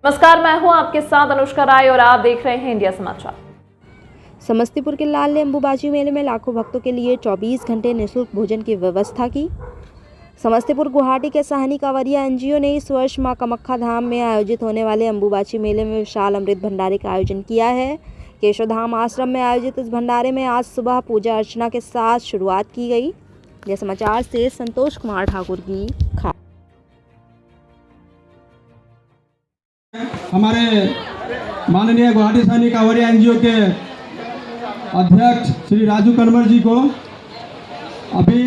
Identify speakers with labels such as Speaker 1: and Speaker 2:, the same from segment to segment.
Speaker 1: नमस्कार, मैं हूं आपके साथ अनुष्का राय और आप देख रहे हैं इंडिया समाचार।
Speaker 2: समस्तीपुर के लाल अम्बुबाची मेले में लाखों भक्तों के लिए 24 घंटे निःशुल्क भोजन की व्यवस्था की। समस्तीपुर गुवाहाटी के साहनी कांवरिया एनजीओ ने इस वर्ष मां कामाख्या धाम में आयोजित होने वाले अम्बुबाची मेले में विशाल अमृत भंडारे का आयोजन किया है। केशवधाम आश्रम में आयोजित इस भंडारे में आज सुबह पूजा अर्चना के साथ शुरुआत की गई। यह समाचार से संतोष कुमार ठाकुर की खास।
Speaker 3: हमारे माननीय गुवाहाटी साहनी कांवरिया एनजीओ के अध्यक्ष श्री राजू कन्वर जी को अभी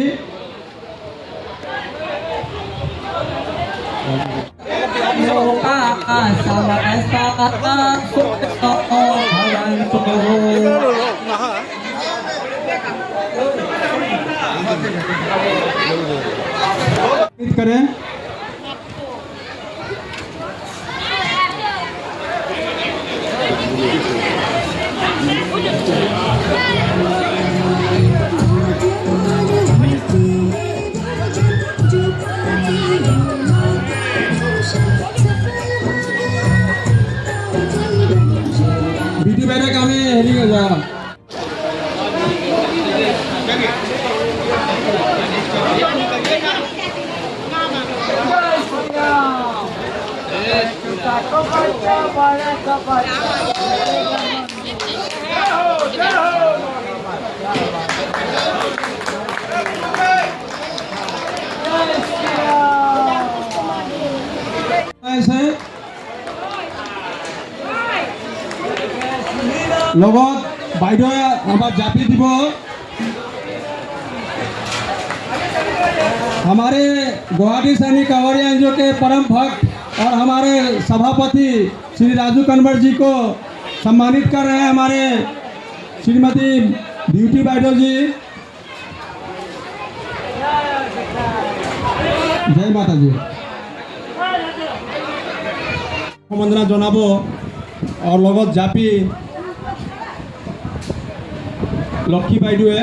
Speaker 3: करें। बीटी बैठक हमें हेरी हो जा লগত বাইদেউ আবার জাপি দিব। हमारे गुवाहाटी साहनी कांवरिया एनजीओ के परम भक्त और हमारे सभापति श्री राजू कन्वर जी को सम्मानित कर रहे हैं हमारे श्रीमती ब्यूटी बाइडो जी। जय माता जी। वंदना जनाबो और लगत जापी लक्ष्मी बाइडुए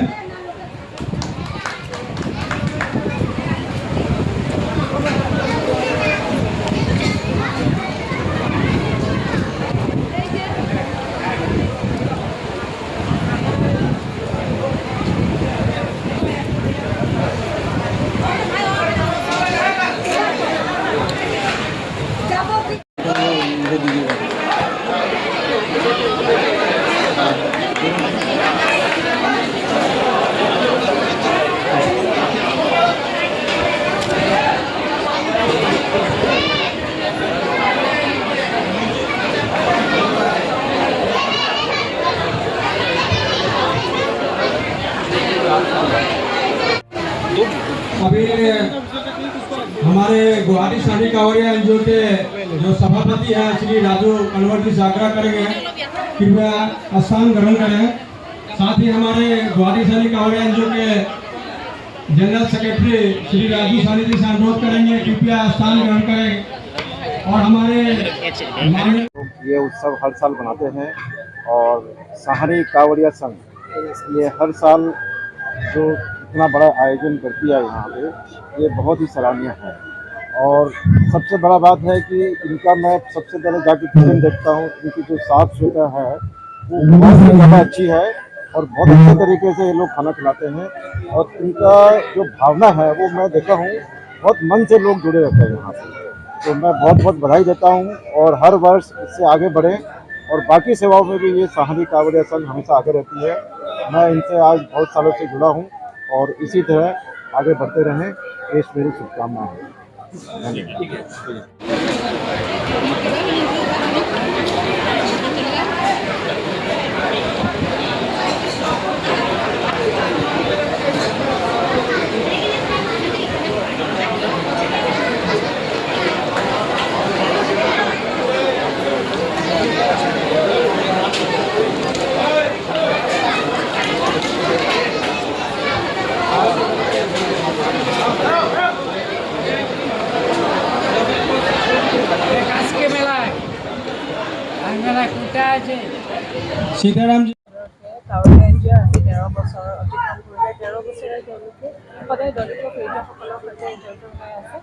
Speaker 3: अभी हमारे गुवाहाटी साहनी कांवरिया एनजीओ के जो सभापति हैं श्री राजू कन्वर जी से आग्रह करेंगे कृपया स्थान ग्रहण करें। साथ ही हमारे गुवाहाटी साहनी कांवरिया एनजीओ के जनरल सेक्रेटरी श्री राजू साहनी जी से अनुरोध करेंगे कृपया स्थान ग्रहण करें। और हमारे
Speaker 4: ये उत्सव हर साल बनाते हैं और साहनी कांवरिया संघ ये हर साल जो इतना बड़ा आयोजन करती है यहाँ पे ये बहुत ही सराहनीय है। और सबसे बड़ा बात है कि इनका मैं सबसे पहले जाके किचन देखता हूँ, इनकी जो साफ सुथरा है वो बहुत ही ज़्यादा अच्छी है और बहुत अच्छे तरीके से ये लोग खाना खिलाते हैं। और इनका जो भावना है वो मैं देखा हूँ बहुत मन से लोग जुड़े रहते हैं यहाँ से। तो मैं बहुत बहुत बधाई देता हूँ और हर वर्ष इससे आगे बढ़े और बाकी सेवाओं में भी ये साहनी कांवरिया संघ हमेशा आगे रहती है। मैं इनसे आज बहुत सालों से जुड़ा हूँ और इसी तरह आगे बढ़ते रहें, ये मेरी शुभकामनाएं हैं।
Speaker 3: सीताराम जी
Speaker 5: কাৱৰীয়া এনজিঅ' আজি 13 বছৰ অতিক্ৰম কৰিলে। 13 বছৰে তেওঁলোকে সদায় দলিত ক্ৰীড়াসকলৰ সৈতে জড়িত হৈ আছে।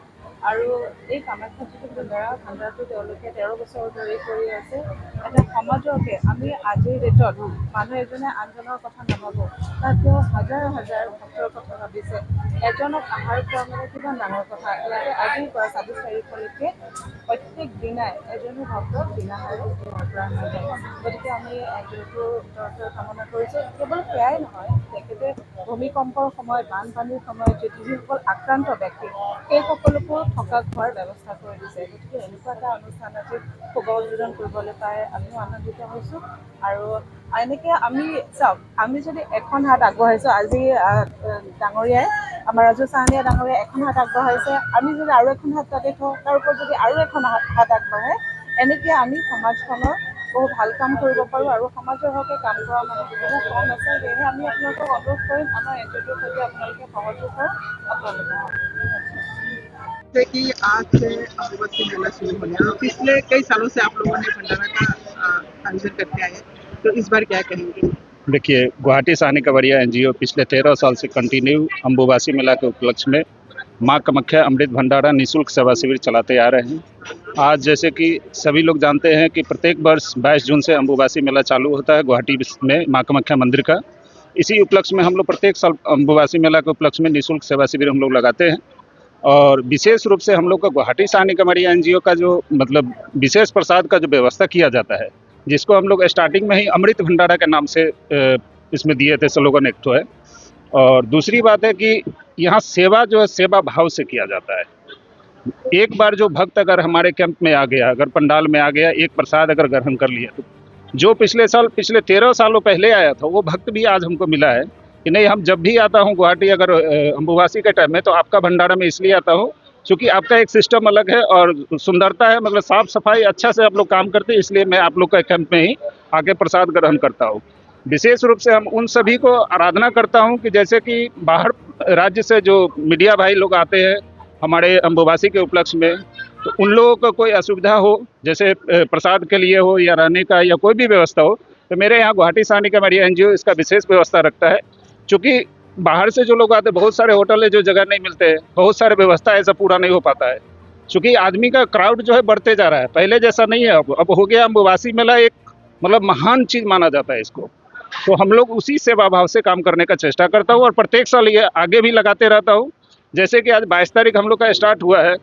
Speaker 5: আৰু এই কামাখ্যা জ্যোতি মেলা ভাণ্ডাৰটো তেওঁলোকে 13 বছৰ ধৰি কৰি আছে। এটা সমাজকে আমি আজিৰ ডেটত মানুহ এজনে আনজনৰ কথা নাভাবোঁ, তাত তেওঁ হাজাৰ হাজাৰ ভক্তৰ কথা ভাবিছে। এজনক আহাৰ খোৱা মানে কিমান ডাঙৰ কথা। ইয়াতে আজিৰ পৰা 24 তাৰিখলৈকে প্ৰত্যেক দিনাই এজনো ভক্তক বিনামূলীয়া সেৱাৰ পৰা নাযায়। গতিকে আমি গুৰুটোৰ কামনা কৰিছোঁ। কেৱল সেয়াই নহয়, তেখেতে ভূমিকম্পৰ সময়ত, বানপানীৰ সময়ত যিসকল আক্ৰান্ত ব্যক্তি সেই সকলোকো থকা খোৱাৰ ব্যৱস্থা কৰি দিছে। গতিকে এনেকুৱা এটা অনুষ্ঠান আজি শুভ উদ্বোধন কৰিবলৈ পাই আমিও আনন্দিত হৈছোঁ। আৰু এনেকৈ আমি চাওক, আমি যদি এখন হাত আগবঢ়াইছোঁ, আজি ডাঙৰীয়াই আমাৰ ৰাজু চাহানীয়া ডাঙৰীয়াই এখন হাত আগবঢ়াইছে, আমি যদি আৰু এখন হাত তাতে থওঁ, তাৰ ওপৰত যদি আৰু এখন হাত আগবঢ়ায়, এনেকৈ আমি সমাজখনৰ বহু ভাল কাম কৰিব পাৰোঁ। আৰু সমাজৰ হকে কাম কৰা মানুহ বহু কম আছে। সেয়েহে আমি আপোনালোকক অনুৰোধ কৰিম, আমাৰ এনজিঅ'টোৰ সৈতে আপোনালোকে সহযোগ কৰক। আপোনালোকে
Speaker 6: जैसे कि आज से अम्बुबाची मेला शुरू होने और पिछले कई सालों से आप लोगों ने भंडारा का आयोजन करते आए हैं, तो इस बार क्या कहेंगे?
Speaker 7: देखिए, गुवाहाटी साहनी कांवरिया एनजीओ पिछले 13 साल से कंटिन्यू अम्बुबासी मेला के उपलक्ष्य में माँ कामाख्या अमृत भंडारा निःशुल्क सेवा शिविर चलाते आ रहे हैं। आज जैसे कि सभी लोग जानते हैं कि प्रत्येक वर्ष 22 जून से अम्बुबासी मेला चालू होता है गुवाहाटी में माँ कामाख्या मंदिर का। इसी उपलक्ष्य में हम लोग प्रत्येक साल अम्बुबासी मेला के उपलक्ष्य में निःशुल्क सेवा शिविर हम लोग लगाते हैं। और विशेष रूप से हम लोग का गुवाहाटी साहनी कांवरिया एनजीओ का जो मतलब विशेष प्रसाद का जो व्यवस्था किया जाता है, जिसको हम लोग स्टार्टिंग में ही अमृत भंडारा के नाम से इसमें दिए थे, स्लोगन एक तो है। और दूसरी बात है कि यहाँ सेवा जो है सेवा भाव से किया जाता है। एक बार जो भक्त अगर हमारे कैंप में आ गया, अगर पंडाल में आ गया, एक प्रसाद अगर ग्रहण कर लिया, तो जो पिछले 13 सालों पहले आया था वो भक्त भी आज हमको मिला है कि नहीं, हम जब भी आता हूँ गुवाहाटी अगर अम्बुबासी के टाइम में, तो आपका भंडारा में इसलिए आता हूँ क्योंकि आपका एक सिस्टम अलग है और सुंदरता है, मतलब साफ सफाई अच्छा से आप लोग काम करते हैं, इसलिए मैं आप लोग का कैंप में ही आके प्रसाद ग्रहण करता हूँ। विशेष रूप से हम उन सभी को आराधना करता हूँ कि जैसे कि बाहर राज्य से जो मीडिया भाई लोग आते हैं हमारे अम्बुबासी के उपलक्ष्य में, तो उन लोगों को कोई असुविधा हो, जैसे प्रसाद के लिए हो या रहने का या कोई भी व्यवस्था हो, तो मेरे यहाँ गुवाहाटी साहनी कांवरिया एनजीओ इसका विशेष व्यवस्था रखता है। चूँकि बाहर से जो लोग आते हैं, बहुत सारे होटल है जो जगह नहीं मिलते हैं, बहुत सारे व्यवस्था ऐसा पूरा नहीं हो पाता है। चूँकि आदमी का क्राउड जो है बढ़ते जा रहा है, पहले जैसा नहीं है। अब हो गया अम्बुबासी मेला एक मतलब महान चीज़ माना जाता है इसको। तो हम लोग उसी सेवा भाव से काम करने का चेष्टा करता हूँ और प्रत्येक साल ये आगे भी लगाते रहता हूँ। जैसे कि आज 22 तारीख हम लोग का स्टार्ट हुआ है,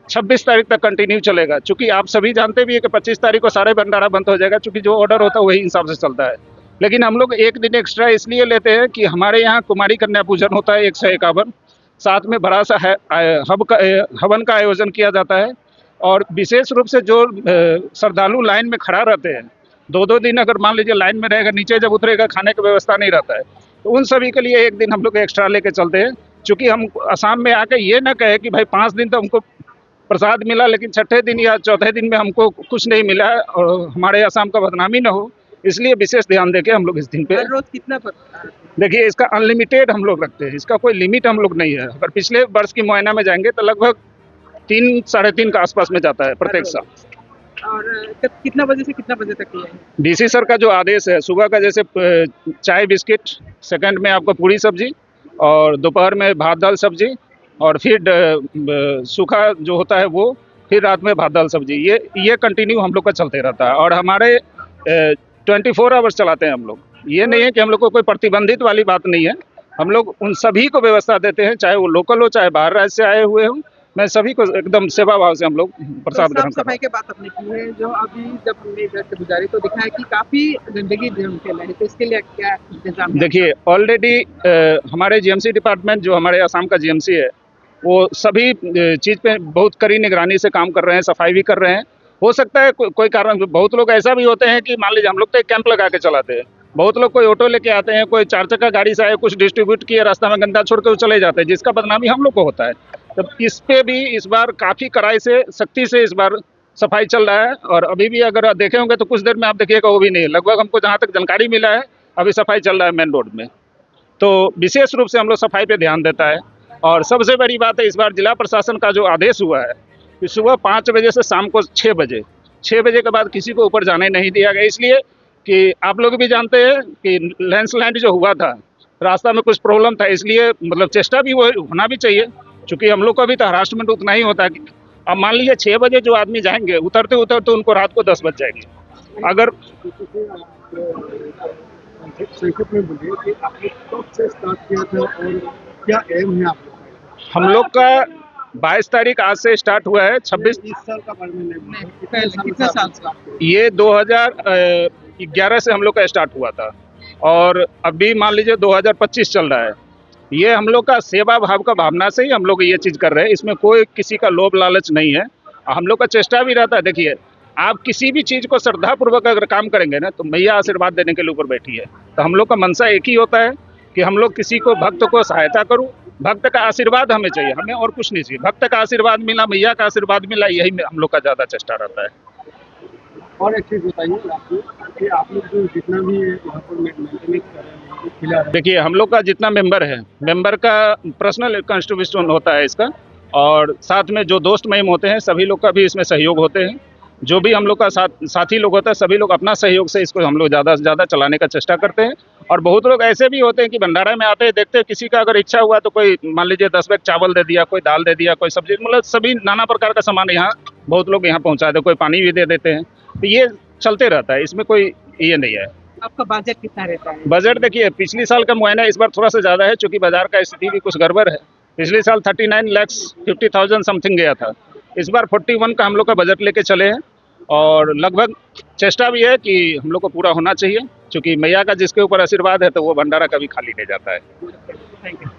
Speaker 7: 26 तारीख तक कंटिन्यू चलेगा। चूँकि आप सभी जानते भी है कि 25 तारीख को सारे भंडारा बंद हो जाएगा, चूँकि जो ऑर्डर होता है वही हिसाब से चलता है। लेकिन हम लोग एक दिन एक्स्ट्रा इसलिए लेते हैं कि हमारे यहाँ कुमारी कन्या पूजन होता है 151, साथ में बड़ा सा हवन का आयोजन किया जाता है। और विशेष रूप से जो श्रद्धालु लाइन में खड़ा रहते हैं, 2-2 दिन अगर मान लीजिए लाइन में रहेगा, नीचे जब उतरेगा खाने की व्यवस्था नहीं रहता है, तो उन सभी के लिए एक दिन हम लोग एक्स्ट्रा लेके चलते हैं। चूँकि हम असम में आके ये ना कहे कि भाई 5 दिन तो हमको प्रसाद मिला, लेकिन छठे दिन या चौथे दिन में हमको कुछ नहीं मिला है और हमारे असम का बदनामी ना हो, इसलिए विशेष ध्यान देके हम लोग इस दिन पे।
Speaker 6: हर रोज कितना
Speaker 7: देखिए, इसका अनलिमिटेड हम लोग रखते हैं, इसका कोई लिमिट हम लोग नहीं है। अगर पिछले वर्ष की मुआयना में जाएंगे तो लगभग 3-3.5 के आसपास में जाता है प्रत्येक साल।
Speaker 6: और कितना बजे से कितना बजे तक है?
Speaker 7: डीसी सर का जो आदेश है, सुबह का जैसे चाय बिस्किट, सेकंड में आपको पूरी सब्जी, और दोपहर में भात दाल सब्जी, और फिर सूखा जो होता है वो, फिर रात में भात दाल सब्जी। ये कंटिन्यू हम लोग का चलते रहता है। और हमारे 24 आवर्स चलाते हैं हम लोग। ये नहीं है कि हम लोग को कोई प्रतिबंधित वाली बात नहीं है, हम लोग उन सभी को व्यवस्था देते हैं, चाहे वो लोकल हो चाहे बाहर राज्य से आए हुए हों। मैं सभी को एकदम सेवा भाव से हम लोग प्रसाद ग्रहण करते हैं।
Speaker 6: सफाई की बात आपने की है, जो अभी जब हमने इधर से गुजारी तो दिखा है कि काफ़ी गंदगी फैला है, तो इसके लिए क्या इंतजाम है?
Speaker 7: देखिए, ऑलरेडी हमारे जीएमसी डिपार्टमेंट, जो हमारे असम का जीएमसी है, वो सभी चीज़ पे बहुत कड़ी निगरानी से काम कर रहे हैं, सफाई भी कर रहे हैं। हो सकता है कोई कारण, बहुत लोग ऐसा भी होते हैं कि मान लीजिए हम लोग तो एक कैंप लगा के चलाते हैं, बहुत लोग कोई ऑटो लेके आते हैं, कोई 4 चक्का गाड़ी से आए, कुछ डिस्ट्रीब्यूट किए, रास्ता में गंदा छोड़ के वो चले जाते हैं, जिसका बदनामी हम लोग को होता है। तो इस पे भी इस बार काफ़ी कड़ाई से, सख्ती से इस बार सफाई चल रहा है। और अभी भी अगर देखे होंगे तो कुछ देर में आप देखिएगा वो भी नहीं है, लगभग हमको जहाँ तक जानकारी मिला है अभी सफाई चल रहा है मेन रोड में। तो विशेष रूप से हम लोग सफाई पे ध्यान देता है। और सबसे बड़ी बात है, इस बार जिला प्रशासन का जो आदेश हुआ है कि सुबह 5 बजे से शाम को 6 बजे के बाद किसी को ऊपर जाने नहीं दिया गया, इसलिए कि आप लोग भी जानते हैं कि लैंडस्लाइड जो हुआ था, रास्ता में कुछ प्रॉब्लम था, इसलिए मतलब चेष्टा भी वो होना भी चाहिए चूँकि हम लोग को अभी तो हरासमेंट उतना ही होता है कि अब मान लीजिए 6 बजे जो आदमी जाएंगे उतरते उतरते उनको रात को 10 बज जाएंगे। अगर
Speaker 8: संक्षेप में बोलिए कि आपने कब से स्टार्ट किया था और क्या एम है आप लोग का?
Speaker 7: हम लोग का 22 तारीख आज से स्टार्ट हुआ है। 26
Speaker 8: इस साल का बारे में नहीं,
Speaker 6: कितने साल से
Speaker 7: ये 2011 से हम लोग का स्टार्ट हुआ था और अभी मान लीजिए 2025 चल रहा है। ये हम लोग का सेवा भाव का भावना से ही हम लोग ये चीज़ कर रहे हैं। इसमें कोई किसी का लोभ लालच नहीं है। हम लोग का चेष्टा भी रहता है, देखिए आप किसी भी चीज़ को श्रद्धापूर्वक अगर काम करेंगे ना तो मैया आशीर्वाद देने के लिए ऊपर बैठी है। तो हम लोग का मनसा एक ही होता है कि हम लोग किसी को भक्त को सहायता करूं, भक्त का आशीर्वाद हमें चाहिए, हमें और कुछ नहीं चाहिए। भक्त का आशीर्वाद मिला, मैया का आशीर्वाद मिला, यही में हम लोग का ज़्यादा चेष्टा रहता है।
Speaker 8: और एक चीज़ बताइए आपको कि आप लोग जो जितना भी यहाँ पर मेंटेनेंस कर रहे हैं खिला रहे हैं,
Speaker 7: देखिए हम लोग का जितना मेंबर है, मेंबर का पर्सनल कंट्रीब्यूशन होता है इसका, और साथ में जो दोस्त महिम होते हैं सभी लोग का भी इसमें सहयोग होते हैं। जो भी हम लोग का साथी लोग होता है सभी लोग अपना सहयोग से इसको हम लोग ज़्यादा से ज़्यादा चलाने का चेष्टा करते हैं। और बहुत लोग ऐसे भी होते हैं कि भंडारा में आते हैं, देखते हैं किसी का अगर इच्छा हुआ तो कोई मान लीजिए 10 बैग चावल दे दिया, कोई दाल दे दिया, कोई सब्जी, मतलब सभी नाना प्रकार का सामान यहाँ बहुत लोग यहाँ पहुँचा देते, कोई पानी भी दे देते हैं। तो ये चलते रहता है, इसमें कोई ये नहीं है।
Speaker 6: आपका बजट कितना रहता है?
Speaker 7: बजट देखिए पिछले साल का मुआयना इस बार थोड़ा सा ज़्यादा है, चूँकि बाजार का स्थिति भी कुछ गड़बड़ है। पिछले साल 39,50,000 समथिंग गया था, इस बार 41 का हम लोग का बजट लेके चले हैं और लगभग चेष्टा भी है कि हम लोग को पूरा होना चाहिए, क्योंकि मैया का जिसके ऊपर आशीर्वाद है तो वो भंडारा कभी खाली नहीं जाता है।
Speaker 6: Thank you.